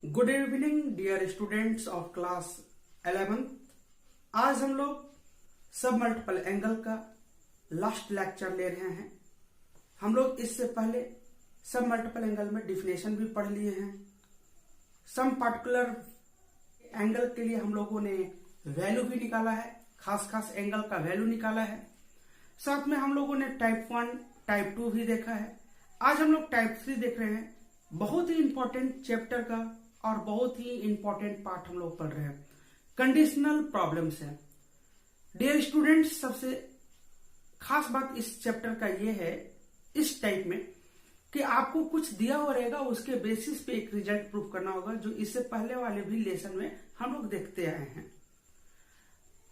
Good evening dear students of class 11। आज हम लोग सब मल्टीपल एंगल का लास्ट लेक्चर ले रहे हैं। हम लोग इससे पहले सब मल्टीपल एंगल में डिफिनेशन भी पढ़ लिए हैं। सम पर्टिकुलर एंगल के लिए हम लोगों ने वैल्यू भी निकाला है, खास एंगल का वैल्यू निकाला है। साथ में हम लोगों ने टाइप 1 टाइप 2 भी देखा है। आज हम लोग टाइप 3 देख रहे हैं। बहुत ही इंपॉर्टेंट चैप्टर का और बहुत ही इंपॉर्टेंट पार्ट हम लोग पढ़ रहे हैं, कंडीशनल प्रॉब्लम्स है। डियर स्टूडेंट्स, सबसे खास बात इस चैप्टर का ये है, इस टाइप में, कि आपको कुछ दिया हुआ रहेगा, उसके बेसिस पे एक रिजल्ट प्रूफ करना होगा, जो इससे पहले वाले भी लेसन में हम लोग देखते आए हैं।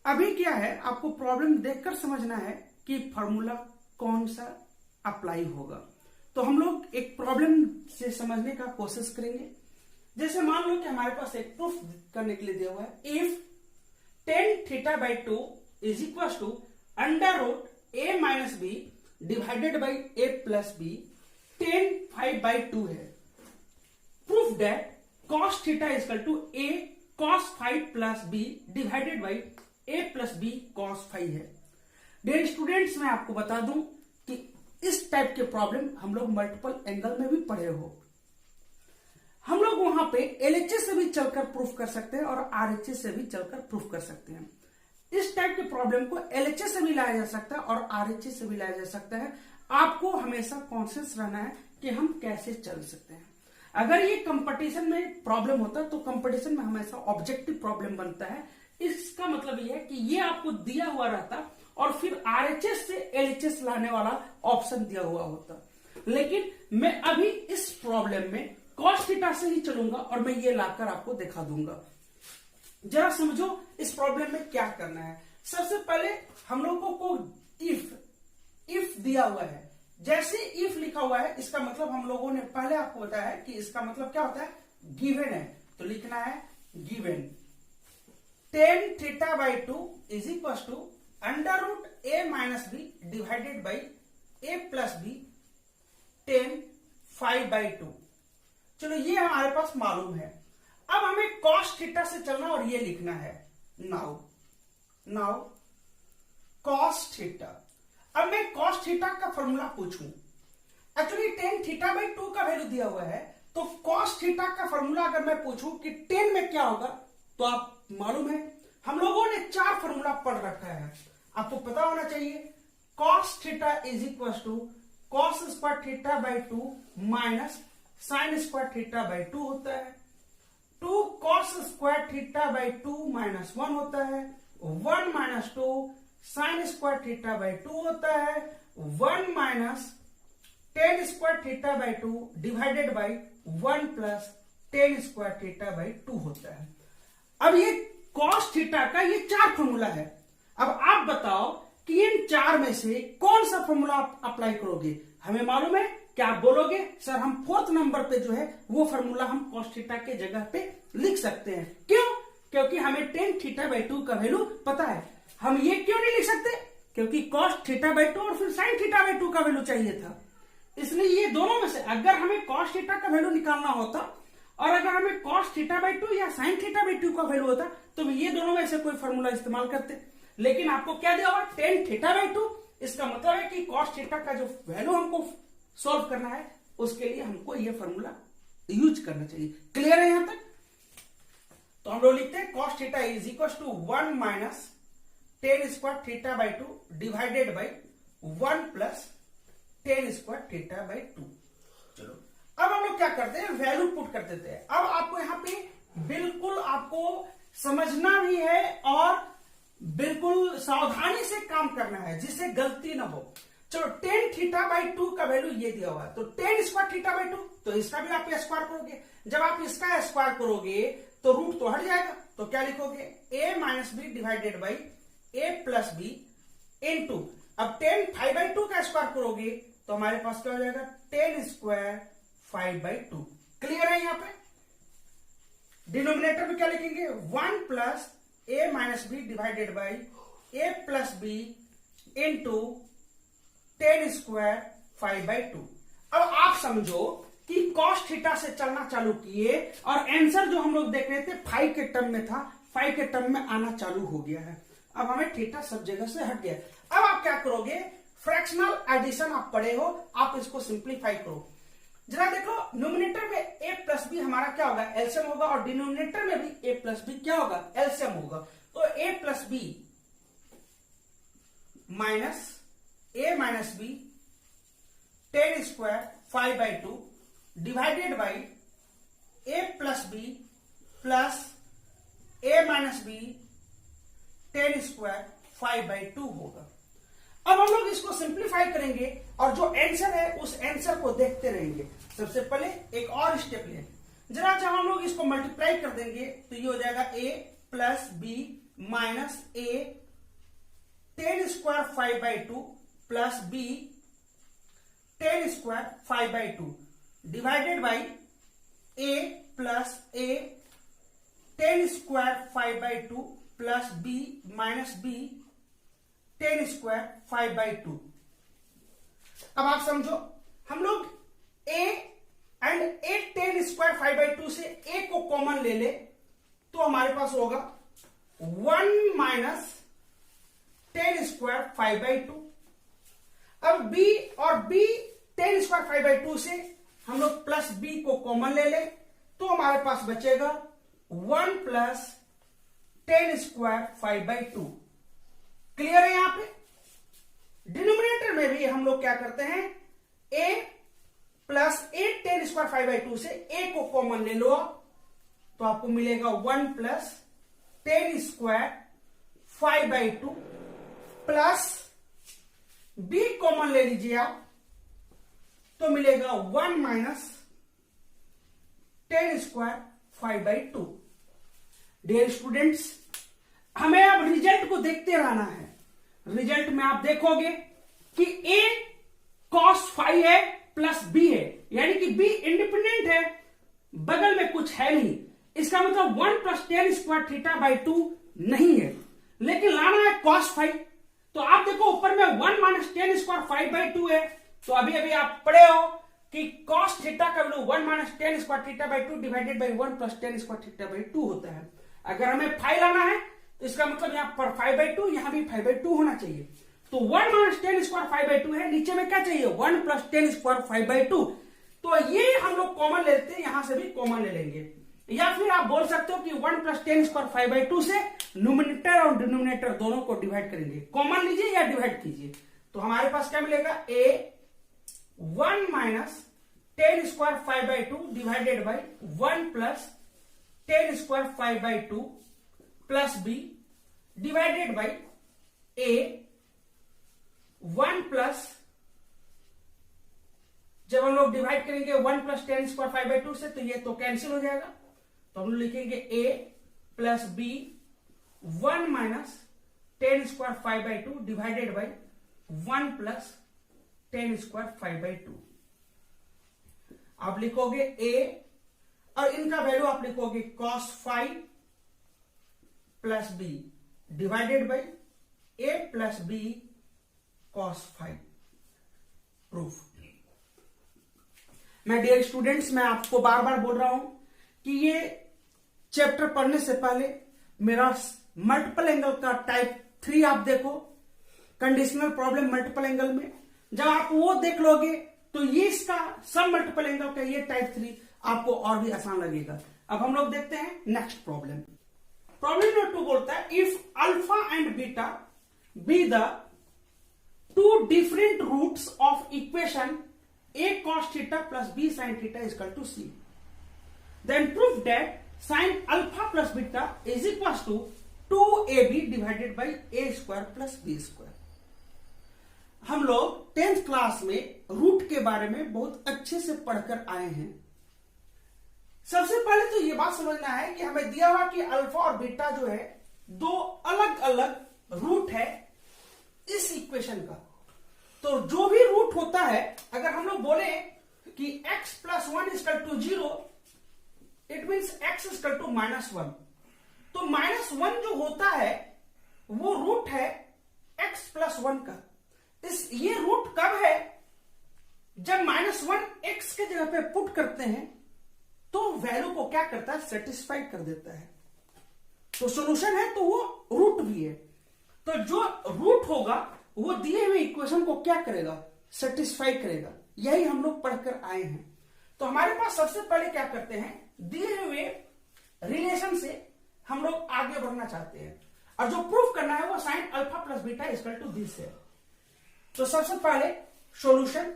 अभी क्या है, आपको प्रॉब्लम देखकर समझना है कि फॉर्मूला कौन सा अप्लाई होगा। तो हम लोग एक प्रॉब्लम से समझने का कोशिश करेंगे। जैसे मान लो कि हमारे पास एक प्रूफ करने के लिए दिया हुआ है, if tan θ/2 is equal to √a minus B divided by a plus B tan φ/2 है। Proof that cos θ is equal to a cos φ plus b divided by a plus b cos φ है। Dear students, मैं आपको बता दूं कि इस type के problem हम लोग मल्टीपल एंगल में भी पढ़े हो। हम लोग वहां पे एलएचएस से भी चलकर प्रूफ कर सकते हैं और आरएचएस से भी चलकर प्रूफ कर सकते हैं। इस टाइप के प्रॉब्लम को एलएचएस से भी लाया जा सकता है और आरएचएस से भी लाया जा सकता है। आपको हमेशा कॉन्शियस रहना है कि हम कैसे चल सकते हैं। अगर ये कंपटीशन में प्रॉब्लम होता है तो कंपटीशन में हमेशा ऑब्जेक्टिव प्रॉब्लम बनता है। इसका मतलब यह है कि ये आपको दिया हुआ रहता और फिर आरएचएस से एलएचएस लाने वाला ऑप्शन दिया हुआ होता। लेकिन मैं अभी इस प्रॉब्लम में cos θ से ही चलूंगा और मैं ये लाकर आपको दिखा दूंगा। जरा समझो इस प्रॉब्लम में क्या करना है। सबसे पहले हम लोगों को इफ दिया हुआ है, जैसे इफ लिखा हुआ है, इसका मतलब हम लोगों ने पहले आपको बताया है कि इसका मतलब क्या होता है, गिवन है। तो लिखना है given tan θ/2 is equal to √a minus B divided by a plus B tan φ/2। चलो, ये हमारे पास मालूम है। अब हमें cos θ से चलना और ये लिखना है नाउ cos θ। अब मैं cos θ का फॉर्मूला पूछूं, एक्चुअली tan θ/2 का वैल्यू दिया हुआ है, तो cos θ का फॉर्मूला अगर मैं पूछूं कि tan में क्या होगा, तो आप मालूम है हम लोगों ने 4 फॉर्मूला पढ़ रखा है, आपको पता होना चाहिए। cos θ is equal to cos square θ/2 minus sin square θ/2 होता है। 2 cos स्क्वायर θ/2 माइनस 1 होता है। 1 माइनस 2 sin स्क्वायर θ/2 होता है। 1 minus tan square θ/2 divided by 1 plus tan square θ/2 होता है। अब ये cos θ का ये 4 फॉर्मूला है। अब आप बताओ कि इन 4 में से कौन सा फॉर्मूला आप अप्लाई करोगे। हमें मालूम है, क्या आप बोलोगे सर हम 4th नंबर पे जो है वो फॉर्मूला हम cos θ के जगह पे लिख सकते हैं। क्यों? क्योंकि हमें tan θ/2 का वैल्यू पता है। हम ये क्यों नहीं लिख सकते? क्योंकि cos θ/2 और फिर sin θ/2 का वैल्यू चाहिए था। इसलिए ये दोनों में से अगर हमें cos θ का वैल्यू निकालना होता और अगर हमें cos θ/2 या sin θ/2 का वैल्यू होता तो ये दोनों में से कोई फॉर्मूला इस्तेमाल करते। लेकिन आपको क्या दिया हुआ, tan θ/2। इसका मतलब है कि cos θ का जो वैल्यू हमको सॉल्व करना है उसके लिए हमको यह फॉर्मूला यूज करना चाहिए। क्लियर है यहां तक? तो हम लोग लिखते हैं cos θ is equal to 1 minus tan square θ/2 divided by 1 plus tan square θ/2। चलो, अब हम लोग क्या करते हैं, वैल्यू पुट कर देते हैं। अब आपको यहां पे बिल्कुल आपको समझना भी है और बिल्कुल सावधानी से काम करना है जिससे गलती ना हो। चलो, tan θ/2 का वैल्यू ये दिया हुआ है, तो tan स्क्वायर θ/2, तो इसका भी आप स्क्वायर करोगे। जब आप इसका स्क्वायर करोगे तो रूट तो हट जाएगा, तो क्या लिखोगे, a minus B divided by a plus B into, अब tan φ/2 का स्क्वायर करोगे तो हमारे पास क्या हो जाएगा, tan स्क्वायर φ/2। क्लियर है? यहां पे डिनोमिनेटर में क्या लिखेंगे, 1 plus a minus B divided by a plus B into tan square φ/2। अब आप समझो कि कॉस थीटा से चलना चालू किए और आंसर जो हम लोग देख रहे थे फाइव के टर्म में था, फाइव के टर्म में आना चालू हो गया है। अब हमें थीटा सब जगह से हट गया। अब आप क्या करोगे, फ्रैक्शनल एडिशन आप पढ़े हो, आप इसको सिंप्लीफाई करो। जरा देखो, न्यूमिनेटर में a प्लस बी हमारा क्या होगा, एलसीएम होगा, और डिनोमिनेटर में भी a प्लस बी क्या होगा, एलसीएम होगा। तो a plus B minus a minus B 10 square 5/2 divided by a plus B plus a minus B 10 square 5/2 होगा। अब हम लोग इसको सिंप्लीफाई करेंगे और जो आंसर है उस आंसर को देखते रहेंगे। सबसे पहले एक और स्टेप लें, जरा जब हम लोग इसको मल्टीप्लाई कर देंगे तो ये हो जाएगा a plus B minus a 10 square 5/2 plus b 10 square 5/2 divided by a plus a 10 square 5/2 plus b minus b 10 square 5/2। अब आप समझो, हम लोग a एंड a 10 स्क्वायर 5/2 से a को कॉमन ले ले तो हमारे पास होगा 1 माइनस 10 स्क्वायर 5/2। अब b और b 10 स्क्वायर 5/2 से हम लोग प्लस b को कॉमन ले ले तो हमारे पास बचेगा 1 प्लस 10 स्क्वायर 5/2। क्लियर है? यहां पे डिनोमिनेटर में भी हम लोग क्या करते हैं, a प्लस a 10 स्क्वायर 5/2 से a को कॉमन ले लो तो आपको मिलेगा 1 plus 10 square 5/2 plus b common ले लीजिए आप तो मिलेगा 1 माइनस 10 स्क्वायर 5/2। डियर स्टूडेंट्स, हमें अब रिजल्ट को देखते रहना है। रिजल्ट में आप देखोगे कि a cos फाई है प्लस b है, यानी कि b इंडिपेंडेंट है, बगल में कुछ है नहीं। इसका मतलब 1 प्लस 10 स्क्वायर थीटा/2 नहीं है, लेकिन लाना है cos फाई। तो आप देखो ऊपर में 1 माइनस 10 स्क्वायर 5/2 है, तो अभी अभी आप पढ़े हो कि cos थीटा का value 1 minus 10 square theta divided by 1 plus 10 square theta होता है। अगर हमें फाई लाना है तो इसका मतलब यहां पर 5/2, यहां भी 5/2 होना चाहिए। तो 1 माइनस 10 स्क्वायर 5/2 है, नीचे में क्या चाहिए, 1 प्लस 10 स्क्वायर 5/2। तो ये हम लोग कॉमन लेते हैं, यहां से भी कॉमन ले लेंगे। या फिर आप बोल सकते हो कि 1 प्लस 10 स्क्वायर 5/2 से न्यूमिनेटर और डिनोमिनेटर दोनों को डिवाइड करेंगे। कॉमन लीजिए या डिवाइड कीजिए, तो हमारे पास क्या मिलेगा, a 1 minus 10 square 5/2 divided by 1 plus 10 square 5/2 plus b divided by a 1 plus, जब हम लोग डिवाइड करेंगे 1 प्लस 10 स्क्वायर 5/2 से तो ये तो कैंसिल हो जाएगा, तो हम लोग लिखेंगे a plus b 1 minus 10 square 5/2 divided by 1 plus 10 square 5/2। आप लिखोगे a और इनका वैल्यू आप लिखोगे cos phi plus b divided by a plus b cos phi. Proof. मैं डियर स्टूडेंट्स, मैं आपको बार बार बोल रहा हूं कि ये चैप्टर पढ़ने से पहले मेरा मल्टीपल एंगल का टाइप 3 आप देखो, कंडीशनल प्रॉब्लम मल्टीपल एंगल में। जब आप वो देख लोगे तो ये इसका सब मल्टीपल एंगल का ये टाइप 3 आपको और भी आसान लगेगा। अब हम लोग देखते हैं नेक्स्ट प्रॉब्लम। प्रॉब्लम नंबर 2 बोलता है, if alpha and beta be the two different roots of equation a cos theta plus b sin theta is equal to c, then prove that sin alpha plus beta is equals to 2ab divided by a square plus b square। हम लोग 10th class में root के बारे में बहुत अच्छे से पढ़कर आए हैं। सबसे पहले तो ये बात समझना है कि हमें दिया हुआ कि अल्फा और बीटा जो है दो अलग अलग रूट है इस इक्वेशन का। तो जो भी रूट होता है, अगर हम लोग बोले कि x plus 1 is equal to 0, it means x is equal to -1, तो -1 जो होता है वो रूट है x प्लस 1 का। ये रूट कब है, जब -1 x के जगह पे पुट करते हैं तो वैल्यू को क्या करता है, सेटिस्फाई कर देता है। तो सॉल्यूशन है तो वो रूट भी है, तो जो रूट होगा वो दिए हुए इक्वेशन को क्या करेगा, सेटिस्फाई करेगा। यही हम लोग पढ़कर आए हैं। तो हमारे पास सबसे पहले क्या करते हैं, दिए हुए रिलेशन से हम लोग आगे बढ़ना चाहते हैं और जो प्रूफ करना है वो sine alpha plus beta equal to this है। तो सबसे पहले solution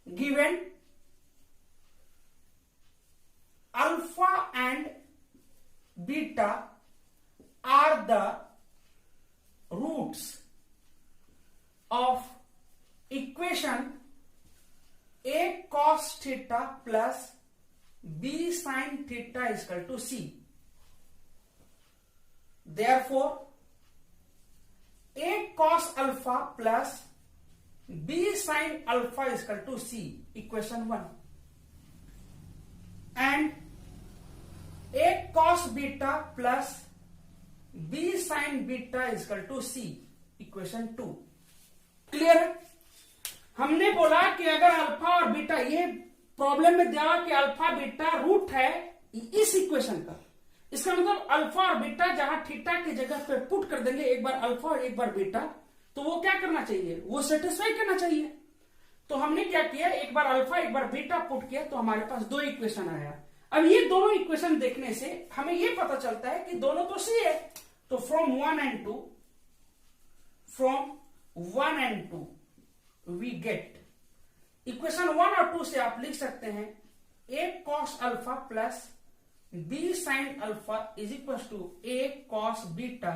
given alpha and beta are the roots of equation a cos theta plus b sin theta is equal to c. Therefore, a cos alpha plus b sin alpha is equal to c, equation 1. And a cos beta plus b sin beta is equal to c, equation 2. Clear है? हमने बोला कि अगर alpha और beta, ये problem में दिया कि अल्फा बीटा रूट है इस इक्वेशन का, इसका मतलब अल्फा और बीटा जहां थीटा की जगह पे पुट कर देंगे, एक बार अल्फा और एक बार बीटा, तो वो क्या करना चाहिए, वो सेटिस्फाई करना चाहिए। तो हमने क्या किया, एक बार अल्फा एक बार बीटा पुट किया तो हमारे पास दो इक्वेशन आया। अब ये दोनों इक्वेशन देखने से हमें ये पता चलता है कि दोनों तो सी है। तो from 1 and 2 we get equation 1 और 2 से आप लिख सकते हैं a cos alpha plus b sin alpha is equal to a cos beta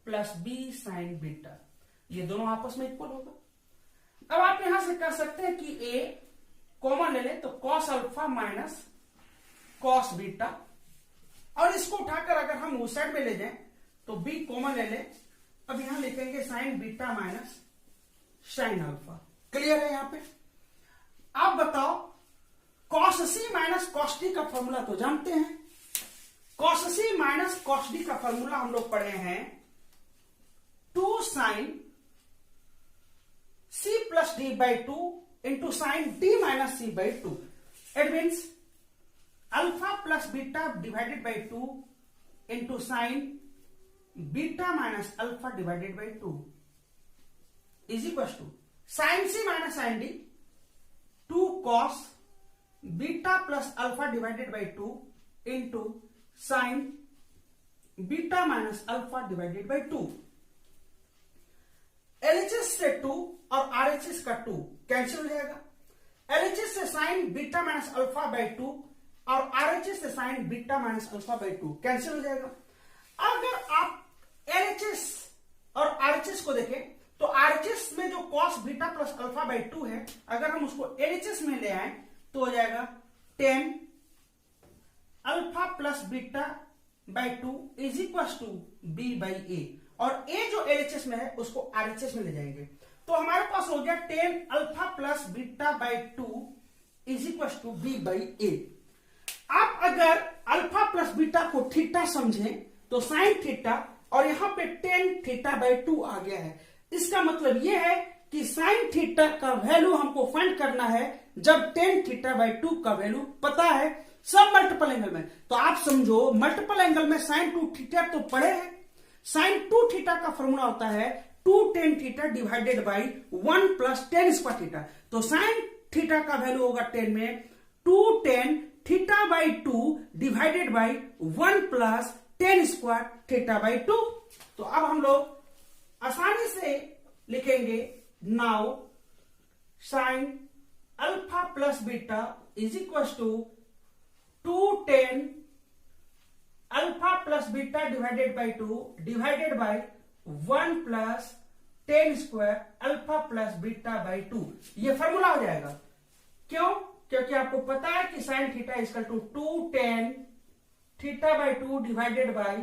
plus b sin beta. ये दोनों आपस में इक्वल होगा। अब आप यहां से कर सकते हैं कि a कॉमन ले लें तो cos alpha minus cos beta, और इसको उठाकर अगर हम उस साइड में ले जाएं तो b कॉमन ले लें। अब यहां लिखेंगे sin beta minus sin alpha. Clear है? यहां पे आप बताओ, cos c minus cos d का फॉर्मूला तो जानते हैं। cos c minus cos d का फॉर्मूला हम लोग पढ़े हैं 2 sin c plus d by 2 into sine d minus c by 2। It means alpha plus beta divided by 2 into sine beta minus alpha divided by 2 is equal to sine C minus sine D 2 cos beta plus alpha divided by 2 into sine beta minus alpha divided by 2। LHS से 2 और RHS का 2 cancel हो जाएगा। LHS से sign beta minus alpha by 2 और RHS से sign beta minus alpha by 2 cancel हो जाएगा। अगर आप एलएचएस और आरएचएस को देखें तो आरएचएस में जो cos beta plus alpha by 2 है, अगर हम उसको एलएचएस में ले आए तो हो जाएगा 10 alpha plus beta by 2 is equal to B by A, और ए जो एलएचएस में है उसको आरएचएस में ले जाएंगे तो हमारे पास हो गया 10 alpha plus beta by 2 is equal to B by A. आप अगर अल्फा प्लस बीटा को थीटा समझें तो साइन थीटा, और यहां पे 10 थीटा बाई 2 आ गया है। इसका मतलब यह है कि साइन थीटा का वैल्यू हमको फाइंड करना है जब 10 थीटा बाई 2 का वैल्यू पता है सब मल्टीपल एंगल में। तो आप समझो मल्टीपल एंगल में साइन 2 थीटा तो पढ़े हैं। साइन 2 थीटा का फॉर्मूला होता है 2 tan theta divided by 1 plus tan square theta. तो साइन थीटा का वैल्यू होगा 10 में 2 tan theta by 2 divided by 1 plus tan square theta by 2। तो अब हम लोग आसानी से लिखेंगे now sine alpha plus beta is equal to 2 tan alpha plus beta divided by 2 divided by 1 plus tan square alpha plus beta by 2। ये formula हो जाएगा। क्यों? क्योंकि आपको पता है कि sine theta equal to 2 tan theta by 2 divided by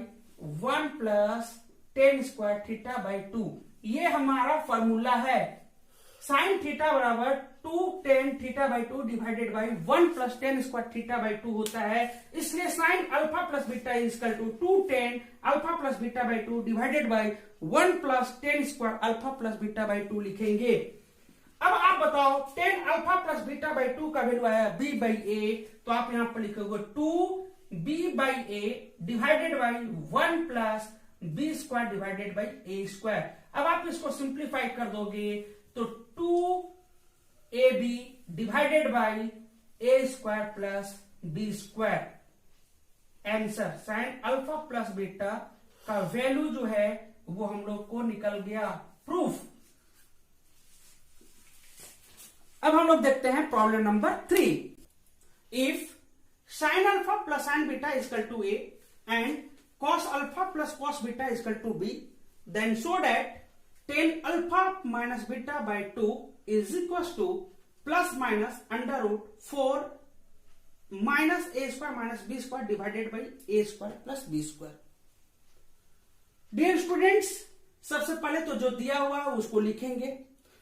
1 plus tan square theta by 2। ये हमारा फॉर्मूला है। साइन थीटा बराबर 2 tan theta by 2 divided by 1 plus tan square theta by 2 होता है। इसलिए sine alpha plus beta equal to 2 tan alpha plus beta by 2 divided by 1 plus tan square alpha plus beta by 2 लिखेंगे। अब आप बताओ tan alpha plus beta by 2 का value आया B by ए, तो आप यहां पर लिखोगे 2b by A divided by 1 plus B square divided by A square. अब आप इसको सिंप्लीफाई कर दोगे तो 2ab divided by A square plus B square. Answer sine alpha plus beta का वैल्यू जो है वो हम लोग को निकल गया। प्रूफ। अब हम लोग देखते हैं problem number 3। If sine alpha plus sine beta equal to A and cos alpha plus cos beta equal to B, then show that tan alpha minus beta by 2 is equal to plus minus under root 4 minus A square minus B square divided by A square plus B square. Dear students, सबसे पहले तो जो दिया हुआ है उसको लिखेंगे,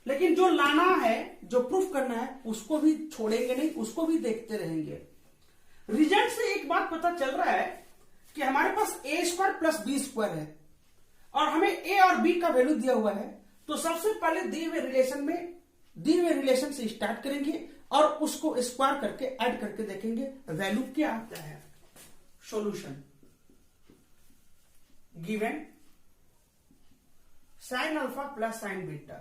लेकिन जो लाना है, जो प्रूफ करना है, उसको भी छोड़ेंगे नहीं, उसको भी देखते रहेंगे। रिजल्ट से एक बात पता चल रहा है कि हमारे पास ए स्क्वायर प्लस बी स्क्वायर है और हमें ए और बी का वैल्यू दिया हुआ है। तो सबसे पहले दिए हुए रिलेशन से स्टार्ट करेंगे और उसको स्क्वायर करके ऐड करके देखेंगे वैल्यू क्या आता है। Solution given sine alpha plus sine beta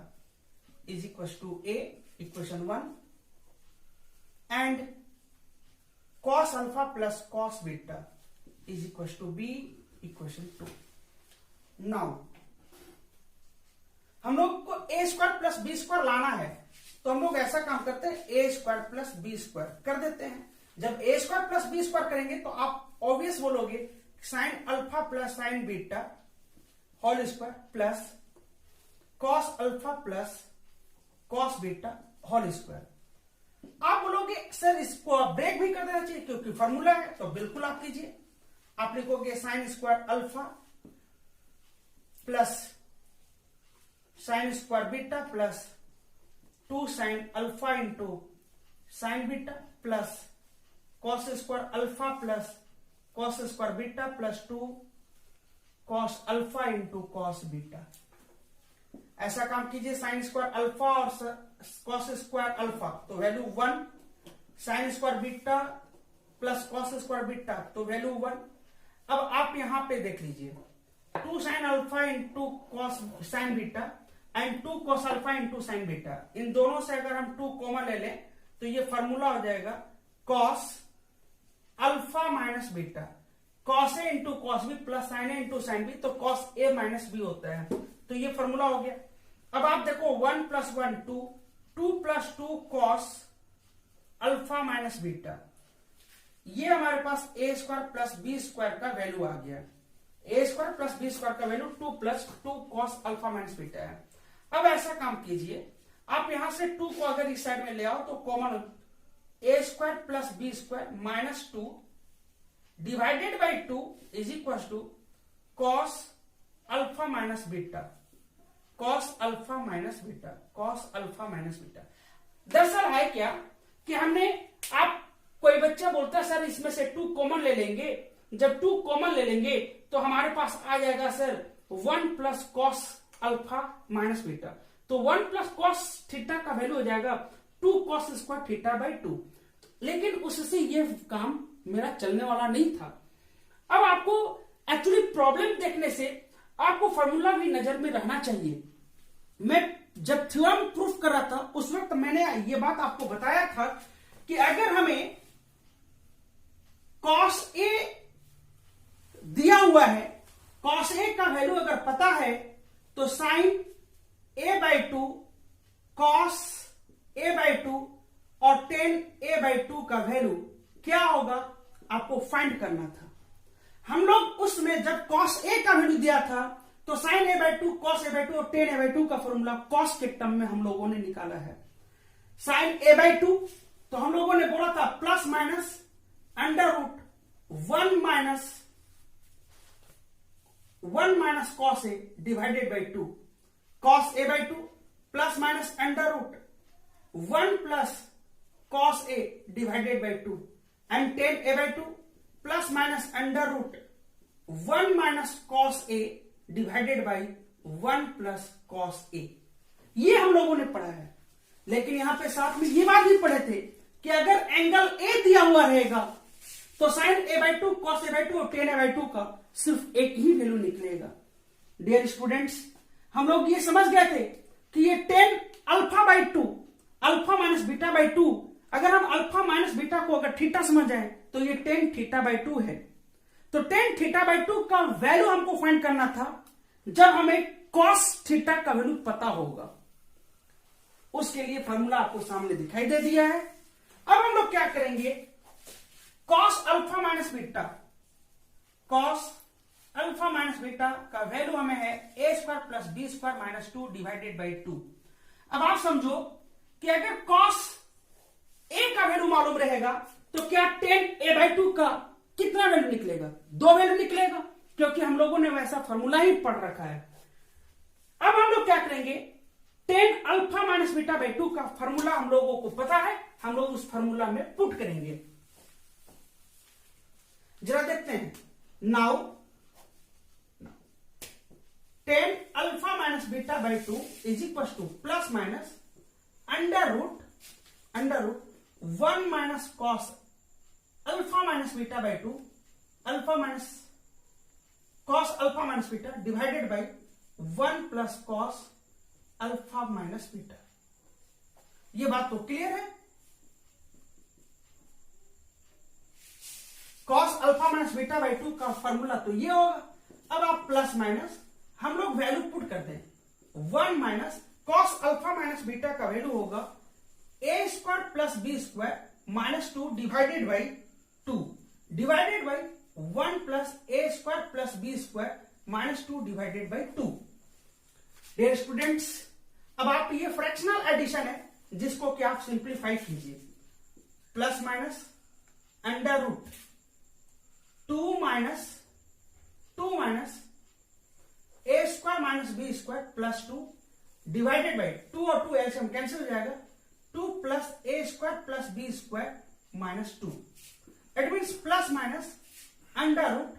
is equal to A equation 1 and cos alpha plus cos beta is equal to B equation 2। Now हम लोग को A square plus B square लाना है, तो हम लोग ऐसा काम करते हैं A square plus B square कर देते हैं। जब A square plus B square करेंगे तो आप ऑब्वियस बोलोगे sine alpha plus sine beta whole square plus cos alpha plus cos beta whole square. आप बोलोगे सर इसको ब्रेक भी कर देना चाहिए क्योंकि फॉर्मूला है, तो बिल्कुल आप कीजिए। आप लिखोगे sine square alpha plus sine square beta plus 2 sine alpha into sine beta plus cos square alpha plus cos square beta plus 2 cos alpha into cos beta. ऐसा काम कीजिए, साइन स्क्वायर अल्फा और कॉस स्क्वायर अल्फा तो value 1, sine square beta plus cos square beta तो value 1। अब आप यहां पे देख लीजिए 2 sine alpha into cos sine beta and 2 cos alpha into sine beta. इन दोनों से अगर हम 2 कॉमन ले लें तो ये फॉर्मूला हो जाएगा cos alpha minus beta, cos A into cos B plus sine A into sine B, तो कॉस ए माइनस बी होता है। तो ये फॉर्मूला हो गया। अब आप देखो 1 plus 1 2, 2 plus 2 cos alpha minus beta, ये हमारे पास ए स्क्वायर प्लस बी स्क्वायर का वैल्यू आ गया। ए स्क्वायर प्लस बी स्क्वायर का value 2 plus 2 cos alpha minus beta है। अब ऐसा काम कीजिए, आप यहां से 2 को अगर इस साइड में ले आओ तो common A square plus B square minus 2 divided by 2 is equal to cos alpha minus beta, cos alpha minus beta, cos alpha minus beta. दरअसल है क्या कि हमने, आप कोई बच्चा बोलता है सर इसमें से 2 कॉमन ले लेंगे, जब 2 कॉमन ले लेंगे तो हमारे पास आ जाएगा sir 1 plus cos alpha minus beta, तो 1 प्लस कॉस थीटा का वैल्यू हो जाएगा 2 कॉस स्क्वायर थीटा बाई 2। लेकिन उससे ये काम मेरा चलने वाला नहीं था। अब आपको एक्चुअली प्रॉब्लम देखने से आपको फॉर्मूला भी नजर में रहना चाहिए। मैं जब थ्योरम प्रूफ कर रहा था उस वक्त मैंने ये बात आपको बताया था कि अगर हमें कॉस ए दिया हुआ है, कॉस ए का वैल्यू अगर पता है तो sine A by 2 cos A by 2 और टेन ए बाई 2 का वैल्यू क्या होगा आपको फाइंड करना था। हम लोग उसमें जब कॉस ए का वैल्यू दिया था तो sine A by 2 cos A by 2 और टेन ए बाई 2 का फॉर्मूला कॉस के टर्म में हम लोगों ने निकाला है। साइन ए बाई 2 तो हम लोगों ने बोला था plus minus under root 1 minus cos A divided by 2, cos A by 2 plus minus under root 1 plus cos A divided by 2 and tan A by 2 plus minus under root 1 minus cos A divided by 1 plus cos A. ये हम लोगों ने पढ़ा है। लेकिन यहां पे साथ में ये बात भी पढ़े थे कि अगर एंगल ए दिया हुआ रहेगा तो साइन a/2 कॉस a/2 और टेन a/2 का सिर्फ एक ही वैल्यू निकलेगा। डियर स्टूडेंट्स, हम लोग ये समझ गए थे कि ये टेन अल्फा/2 अल्फा माइनस बीटा/2, अगर हम अल्फा माइनस बीटा को अगर थीटा समझ जाए तो ये टेन थीटा/2 है। तो टेन थीटा/2 का वैल्यू हमको फाइंड करना था जब हमें कॉस थीटा का वैल्यू पता होगा। उसके लिए फॉर्मूला आपको सामने दिखाई दे दिया है। अब हम लोग क्या करेंगे, cos alpha minus beta, cos alpha minus beta का वैल्यू हमें है a² + b² - 2 डिवाइडेड बाई 2। अब आप समझो कि अगर कॉस ए का वैल्यू मालूम रहेगा तो क्या टेन a/2 का कितना वैल्यू निकलेगा? 2 वैल्यू निकलेगा, क्योंकि हम लोगों ने वैसा फॉर्मूला ही पढ़ रखा है। अब हम लोग क्या करेंगे, टेन अल्फा माइनस बीटा/2 का फॉर्मूला हम लोगों को पता है, हम लोग उस फॉर्मूला में पुट करेंगे। जरा देखते हैं। Now tan alpha minus beta is equal to plus minus under root 1 minus cos alpha minus beta alpha minus cos alpha minus beta divided by 1 plus cos alpha minus beta. ये बात तो clear है। Cos alpha minus बीटा/2 का formula तो ये होगा। अब आप प्लस माइनस हम लोग वैल्यू पुट करते हैं। 1 minus cos alpha minus beta का वैल्यू होगा a² + b² - 2 divided by 2 divided by 1 plus a² + b² - 2 divided by 2। Dear students, अब आप ये फ्रैक्शनल एडिशन है जिसको कि आप सिंप्लीफाई कीजिए। Plus minus under root 2 minus a² - b² + 2 divided by 2 और 2 एलसीएम कैंसिल हो जाएगा, 2 plus a² + b² - 2। It means plus minus under root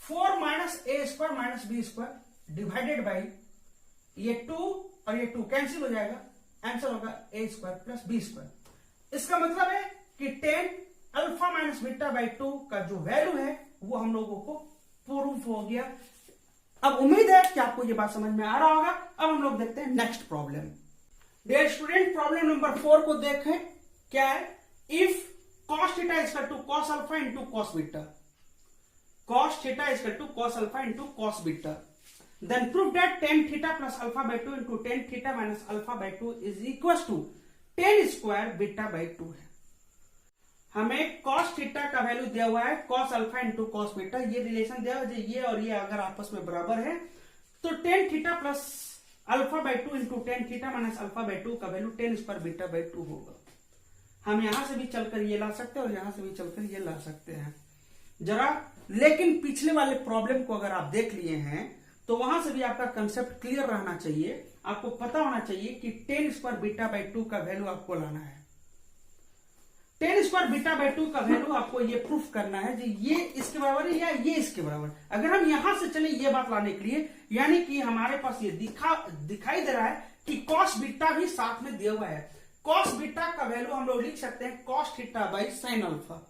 4 minus a² - b² divided by ये 2 और ये 2 कैंसिल हो जाएगा, आंसर होगा a² + b²। इसका मतलब है कि टेन अल्फा माइनस बीटा/2 का जो वैल्यू है वो हम लोगों को प्रूफ हो गया। अब उम्मीद है कि आपको ये बात समझ में आ रहा होगा। अब हम लोग देखते हैं next problem. Dear student, problem number 4 को देखें। क्या है, if cos θ = cos alpha into cos beta, cos θ = cos alpha into cos beta, then prove that tan θ plus alpha/2 into tan θ minus alpha/2 is equals to tan square बीटा/2 है। हमें cos θ का value दिया हुआ है cos alpha into cos beta, ये relation दिया हुआ है, ये और ये अगर आपस में बराबर है तो tan θ plus alpha/2 into tan θ minus alpha/2 का वैल्यू tan स्क्वायर बीटा/2 होगा। हम यहां से भी चलकर ये ला सकते हैं और यहां से भी चलकर ये ला सकते हैं जरा। लेकिन पिछले वाले प्रॉब्लम को अगर आप देख लिए हैं तो वहां से भी आपका कंसेप्ट क्लियर रहना चाहिए। आपको पता होना चाहिए कि tan स्क्वायर बीटा/2 का वैल्यू आपको लाना है। tan स्क्वायर बीटा/2 का वैल्यू आपको ये प्रूफ करना है कि ये इसके बराबर है या ये इसके बराबर। अगर हम यहां से चले ये बात लाने के लिए, यानी कि हमारे पास ये दिखाई दे रहा है कि cos बीटा भी साथ में दिया हुआ है। cos बीटा का वैल्यू हम लोग लिख सकते हैं cos θ sin अल्फा।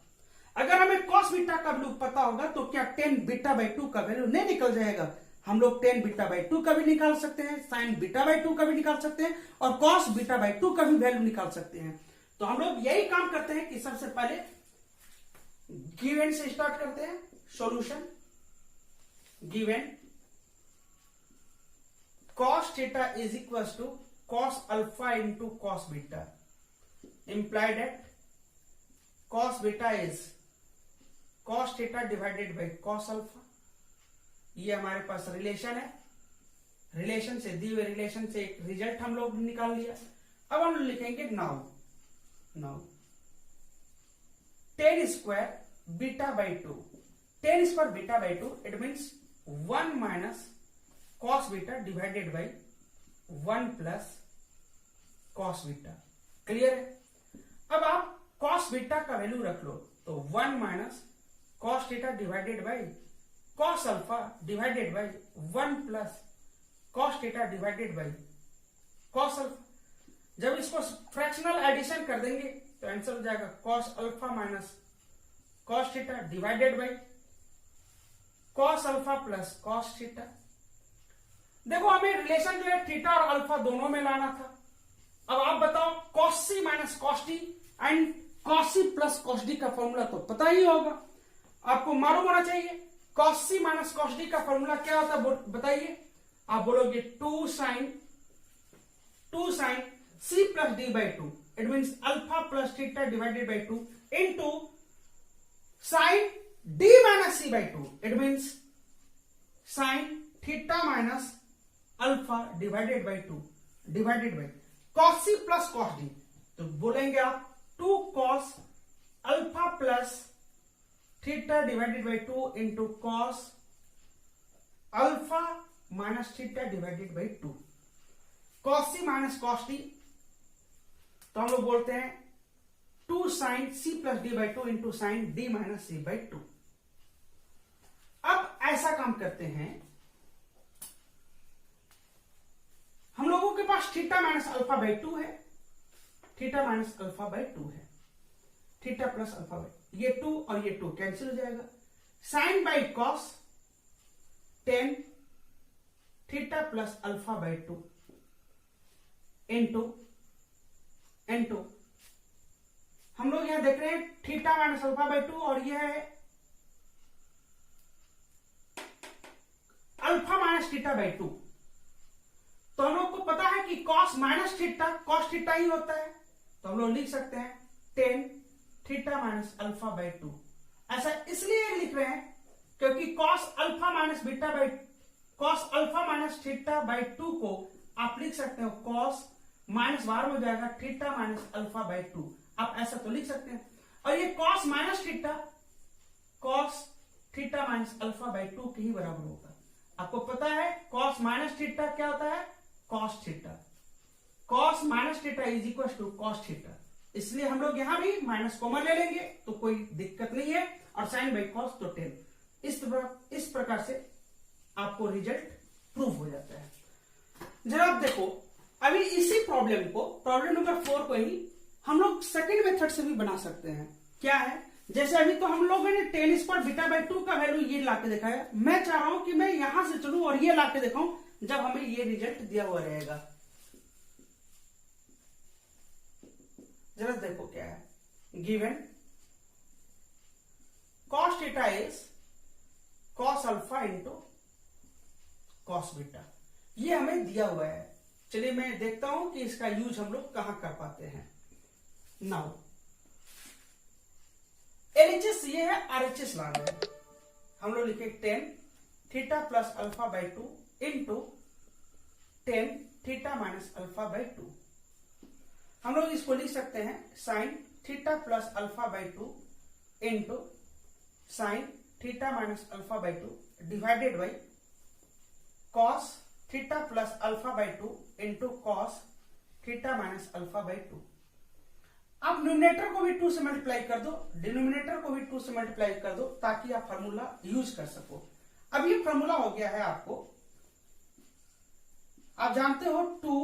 अगर हमें cos बीटा का वैल्यू पता होगा तो क्या tan बीटा/2 का वैल्यू नहीं निकल जाएगा? हम लोग tan बीटा/2 का भी निकाल सकते हैं, sin बीटा/2 का भी निकाल सकते हैं और cos बीटा/2 का भी वैल्यू निकाल सकते हैं। तो हम लोग यही काम करते हैं कि सबसे पहले गिवन से स्टार्ट करते हैं। Solution given cos θ is equal to cos alpha into cos beta, implied at cos beta is cos θ divided by cos alpha. ये हमारे पास रिलेशन है, रिलेशन से दी हुए रिलेशन से एक रिजल्ट हम लोग निकाल लिया। अब हम लिखेंगे now tan square beta, tan square beta it means 1 minus cos beta divided by 1 plus cos beta. Clear है? अब आप cos बीटा का वैल्यू रख लो तो 1 minus cos θ divided by cos alpha divided by 1 plus cos θ divided by cos alpha. जब इसको fractional addition कर देंगे तो आंसर हो जाएगा cos alpha minus cos theta divided by cos alpha plus cos theta. देखो हमें रिलेशन जो है थीटा और अल्फा दोनों में लाना था। अब आप बताओ cos C minus cos D and cos C plus cos D का फॉर्मूला तो पता ही होगा, आपको मालूम होना चाहिए। Cos C minus cos D का फॉर्मूला क्या होता है बताइए। आप बोलोगे 2 sine C plus D by 2, it means alpha plus theta divided by 2 into sine D minus C by 2, it means sine theta minus alpha divided by 2 divided by cos C plus cos D. तो बोलेंगे आप 2 cos alpha plus theta divided by 2 into cos alpha minus theta divided by 2। Cos C minus cos D तो हम लोग बोलते हैं 2 sine C plus D by 2 into sine D minus C by 2। अब ऐसा काम करते हैं, हम लोगों के पास थीटा माइनस अल्फा बाई 2 है, थीटा माइनस अल्फा बाई 2 है, थीटा प्लस अल्फा बाई, ये 2 और ये 2 कैंसिल हो जाएगा। Sine by cos tan theta plus alpha by 2 into हम लोग यहां देख रहे हैं थीटा माइनस अल्फा बाई 2 और यह है अल्फा माइनस थीटा बाई 2। तो हम लोग को पता है कि cos minus theta cos theta ही होता है, तो हम लोग लिख सकते हैं 10 थीटा माइनस अल्फा बाई 2। ऐसा इसलिए लिख रहे हैं क्योंकि cos alpha minus beta by cos alpha minus theta by 2 को आप लिख सकते हो कॉस माइनस बार में हो जाएगा थीटा माइनस अल्फा बाई 2, आप ऐसा तो लिख सकते हैं। और ये cos minus theta cos theta minus alpha by 2 के ही बराबर होगा। आपको पता है कॉस माइनस थीटा क्या होता है, cos theta, cos minus theta is equal to cos theta, इसलिए हम लोग यहां भी माइनस कॉमन ले लेंगे तो कोई दिक्कत नहीं है। और साइन बाई कॉस तो 10। इस प्रकार से आपको रिजल्ट प्रूव हो जाता है। जनाब देखो अभी इसी प्रॉब्लम नंबर 4 को ही हम लोग सेकंड मेथड से भी बना सकते हैं। क्या है, जैसे अभी तो हम लोगों ने टेन स्क्वायर बीटा बाई 2 का वैल्यू ये लाके देखा है, मैं चाह रहा हूं कि मैं यहां से चलूं और ये लाके दिखाऊं जब हमें ये रिजल्ट दिया हुआ रहेगा। जरा देखो क्या है given cos theta is cos alpha into cos beta, ये हमें दिया हुआ है। चलिए मैं देखता हूं कि इसका यूज हम लोग कहां कर पाते हैं। नाउ एलएचएस ये है, आरएचएस लाना है। हम लोग लिखे 10 theta plus alpha by 2 into 10 theta minus alpha by 2। हम लोग इसको लिख सकते हैं sine theta plus alpha by 2 into sign theta minus alpha by 2 divided by cos theta plus alpha by 2 into cos theta minus alpha by 2। आप numerator को भी 2 से मल्टीप्लाई कर दो, डिनोमिनेटर को भी 2 से मल्टीप्लाई कर दो ताकि आप फार्मूला यूज कर सको। अब ये फार्मूला हो गया है आपको, आप जानते हो 2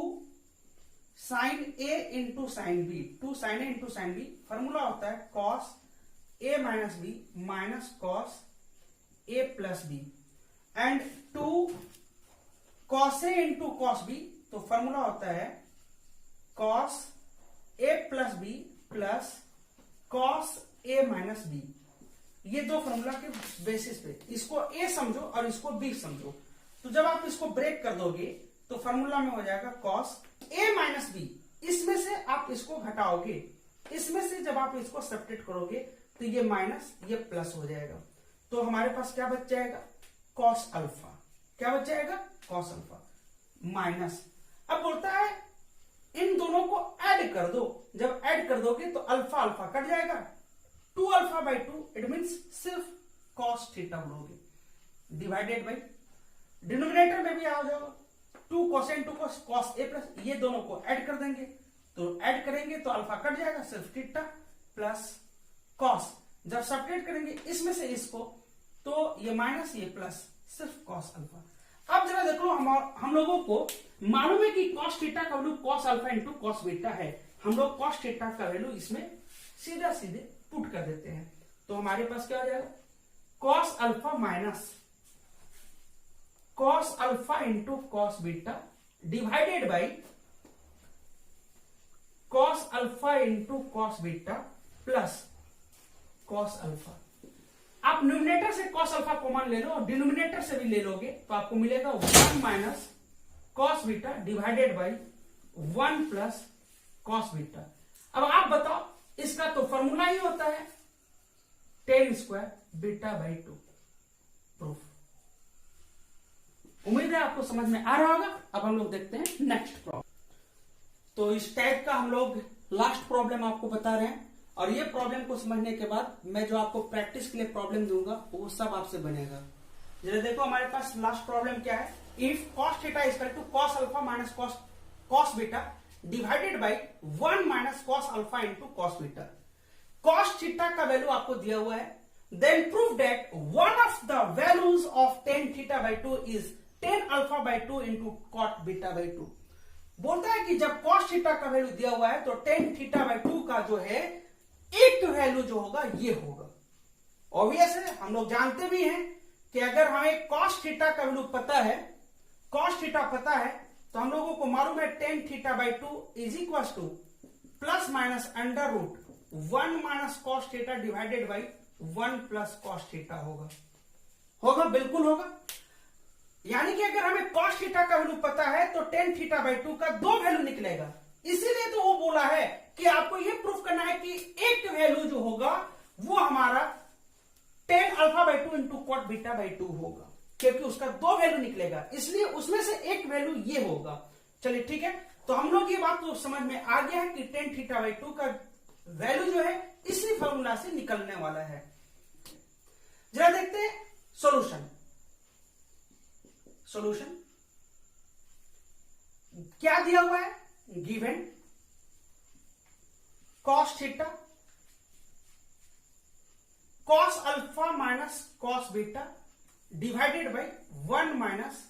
sine A into sine B, 2 sine A into sine B formula होता है cos A minus B minus cos A plus B and 2 cos A into cos B, तो फार्मूला होता है cos A plus B plus cos A minus B. ये दो formula के basis पे इसको ए समझो और इसको बी समझो, तो जब आप इसको ब्रेक कर दोगे तो फार्मूला में हो जाएगा कॉस ए माइनस बी। इसमें से आप इसको घटाओगे, इसमें से जब आप इसको सब्ट्रैक्ट करोगे तो ये माइनस ये प्लस हो जाएगा, तो हमारे पास क्या बच जाएगा कॉस अल्फा। क्या बच जाएगा कॉस अल्फा माइनस, अब बोलता है इन दोनों को ऐड कर दो, जब ऐड कर दोगे तो अल्फा अल्फा कट जाएगा, 2 अल्फा बाई 2 इट मीन्स सिर्फ कॉस थीटा बोलोगे डिवाइडेड बाई डिनोमिनेटर में भी आ जाओ 2 cos into cos A plus, ये दोनों को ऐड कर देंगे तो ऐड करेंगे तो अल्फा कट जाएगा, सिर्फ थीटा प्लस कॉस, जब सब्ट्रैक्ट करेंगे इसमें से इसको तो ये माइनस ये प्लस सिर्फ कॉस अल्फा। अब जरा देखो, हम लोगों को मालूम है कि cos थीटा का value cos alpha into cos beta है। हम लोग cos थीटा का वैल्यू इसमें सीधा सीधे पुट कर देते हैं, तो हमारे पास क्या हो जाएगा, cos alpha minus cos alpha into cos beta divided by cos alpha into cos beta plus cos alpha. आप न्यूमिनेटर से cos अल्फा कॉमन ले लो और डिनोमिनेटर से भी ले लोगे तो आपको मिलेगा 1 minus cos beta divided by 1 plus cos beta. अब आप बताओ, इसका तो फॉर्मूला ही होता है tan square beta by 2। Proof. उम्मीद है आपको समझ में आ रहा होगा। अब हम लोग देखते हैं नेक्स्ट प्रॉब्लम। तो इस टाइप का हम लोग लास्ट प्रॉब्लम आपको बता रहे हैं, और ये प्रॉब्लम को समझने के बाद मैं जो आपको प्रैक्टिस के लिए प्रॉब्लम दूंगा वो सब आपसे बनेगा। जरा देखो, हमारे पास लास्ट प्रॉब्लम क्या है, if cos theta is equal to cos alpha minus cos beta divided by 1 minus cos alpha into cos beta. cos theta का वैल्यू आपको दिया हुआ है, then prove that one of the values of tan theta by 2 is tan alpha by 2 into cot beta by 2। बोलता है कि जब cos theta का वैल्यू दिया हुआ है तो tan थीटा बाई 2 का जो है एक वैल्यू जो होगा ये होगा। ऑब्वियस है, हम लोग जानते भी हैं कि अगर हमें cos थीटा का वैल्यू पता है, cos थीटा पता है, तो हम लोगों को मालूम है tan theta by 2 is equal to plus minus under root 1 minus cos theta divided by 1 plus cos theta होगा, बिल्कुल होगा। यानी कि अगर हमें cos थीटा का वैल्यू पता है तो tan थीटा बाई 2 का दो वैल्यू निकलेगा। इसीलिए तो वो बोला है कि आपको ये प्रूफ करना है कि एक वैल्यू जो होगा वो हमारा tan alpha by 2 into cot beta by 2 होगा, क्योंकि उसका दो वैल्यू निकलेगा, इसलिए उसमें से एक वैल्यू ये होगा। चलिए ठीक है, तो हम लोग ये बात तो समझ में आ गया है कि tan थीटा बाई 2 का वैल्यू जो है इसी फॉर्मूला से निकलने वाला है। जरा देखते हैं सॉल्यूशन। क्या दिया हुआ है, given cos theta cos alpha minus cos beta divided by 1 minus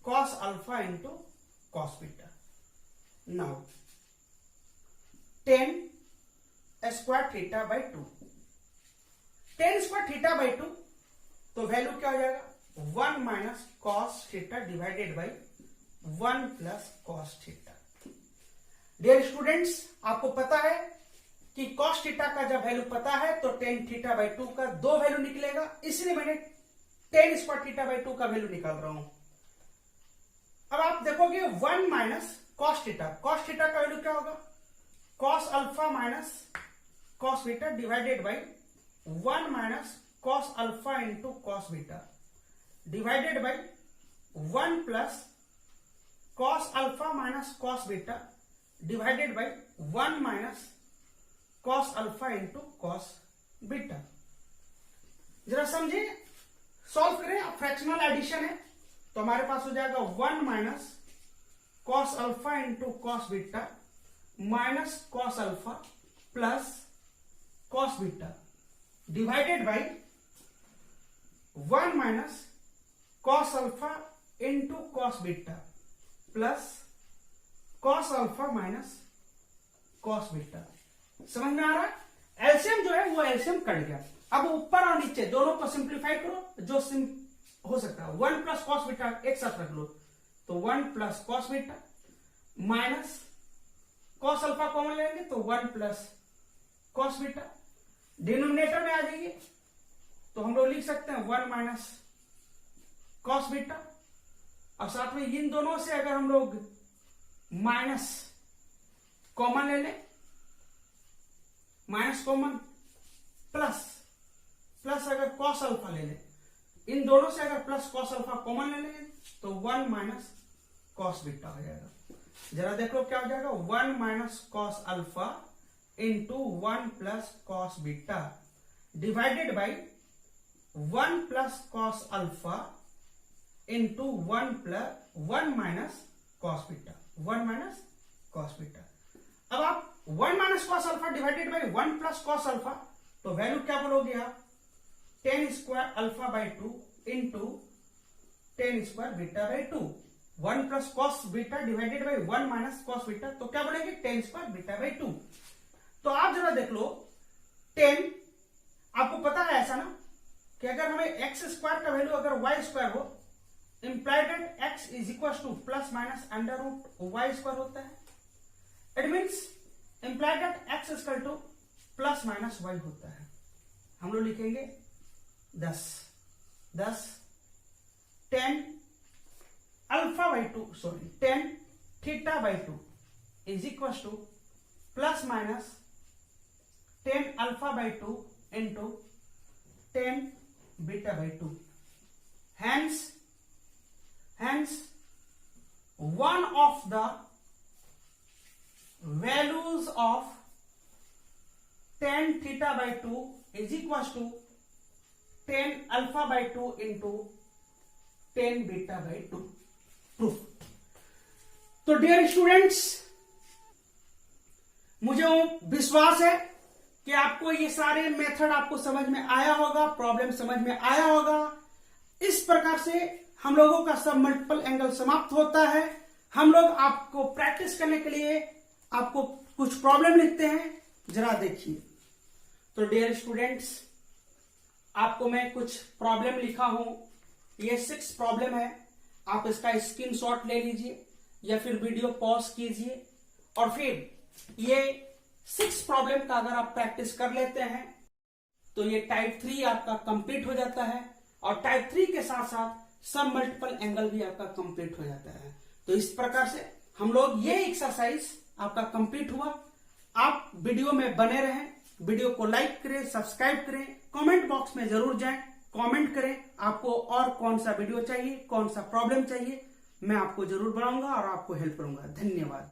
cos alpha into cos beta. Now tan square theta by 2, tan square theta by 2, तो वैल्यू क्या हो जाएगा, 1 minus cos theta divided by 1 plus cos theta. Dear students, आपको पता है कि cos theta का जब वैल्यू पता है तो tan थीटा बाई 2 का दो वैल्यू निकलेगा, इसलिए मैंने tan स्क्वायर थीटा बाई 2 का वैल्यू निकाल रहा हूं। अब आप देखोगे 1 माइनस cos थीटा का वैल्यू क्या होगा, cos alpha minus cos beta divided by 1 minus cos alpha into cos beta divided by 1 plus cos alpha minus cos beta divided by 1 minus cos alpha into cos beta. जरा समझिए, solve करें। Fractional addition है तो हमारे पास हो जाएगा 1 minus cos alpha into cos beta minus cos alpha plus cos beta divided by 1 minus cos alpha into cos beta plus cos alpha minus cos beta. समझ में आ रहा है? एलसीएम जो है वो एलसीएम कट गया। अब ऊपर और नीचे दोनों को सिंप्लीफाई करो, जो हो सकता है 1 प्लस cos बीटा एक साथ रख लो, तो 1 plus cos beta minus cos alpha common लेंगे तो 1 प्लस cos बीटा डिनोमिनेटर में आ जाएगी, तो हम लोग लिख सकते हैं 1 माइनस cos बीटा। अब साथ में इन दोनों से अगर हम लोग माइनस कॉमन ले लें, माइनस कॉमन प्लस अगर cos अल्फा ले लें, इन दोनों से अगर प्लस cos अल्फा कॉमन ले लेंगे तो 1 माइनस cos बीटा हो जाएगा। जरा देख लो क्या हो जाएगा, 1 minus cos alpha into 1 plus cos beta divided by 1 plus cos alpha into 1 minus cos beta, 1 minus cos beta. अब आप 1 minus cos alpha divided by 1 plus cos alpha, तो वैल्यू क्या बोलोगे आप, tan square alpha by 2 into ten square beta by 2। 1 plus cos beta divided by 1 minus cos beta, तो क्या बोलेंगे ten square beta by 2। तो आप जरा देख लो 10, आपको पता है ऐसा ना कि अगर हमें एक्स स्क्वायर का वैल्यू अगर वाई स्क्वायर हो, implied that X is equal to plus minus under root Y square होता है। It means implied that X is equal to plus minus Y होता है। हम लोग लिखेंगे 10 10 alpha by 2 sorry 10 theta by 2 is equal to plus minus 10 alpha by 2 into 10 beta by 2। Hence, one of the values of tan theta by 2 is equals to tan alpha by 2 into tan beta by 2। Proof। तो dear students, मुझे विश्वास है कि आपको ये सारे method आपको समझ में आया होगा, प्रॉब्लम समझ में आया होगा। इस प्रकार से हम लोगों का सब मल्टीपल एंगल समाप्त होता है। हम लोग आपको प्रैक्टिस करने के लिए आपको कुछ प्रॉब्लम लिखते हैं, जरा देखिए। तो डियर स्टूडेंट्स, आपको मैं कुछ प्रॉब्लम लिखा हूं, ये 6 प्रॉब्लम है। आप इसका स्क्रीनशॉट ले लीजिए या फिर वीडियो पॉज कीजिए और फिर ये 6 प्रॉब्लम का अगर आप प्रैक्टिस कर लेते हैं तो ये टाइप 3 आपका कंप्लीट हो जाता है और टाइप 3 के साथ साथ सब मल्टीपल एंगल भी आपका कंप्लीट हो जाता है। तो इस प्रकार से हम लोग ये एक्सरसाइज आपका कंप्लीट हुआ। आप वीडियो में बने रहें, वीडियो को लाइक करें, सब्सक्राइब करें, कमेंट बॉक्स में जरूर जाएं, कमेंट करें आपको और कौन सा वीडियो चाहिए, कौन सा प्रॉब्लम चाहिए, मैं आपको जरूर बनाऊंगा और आपको हेल्प करूंगा। धन्यवाद।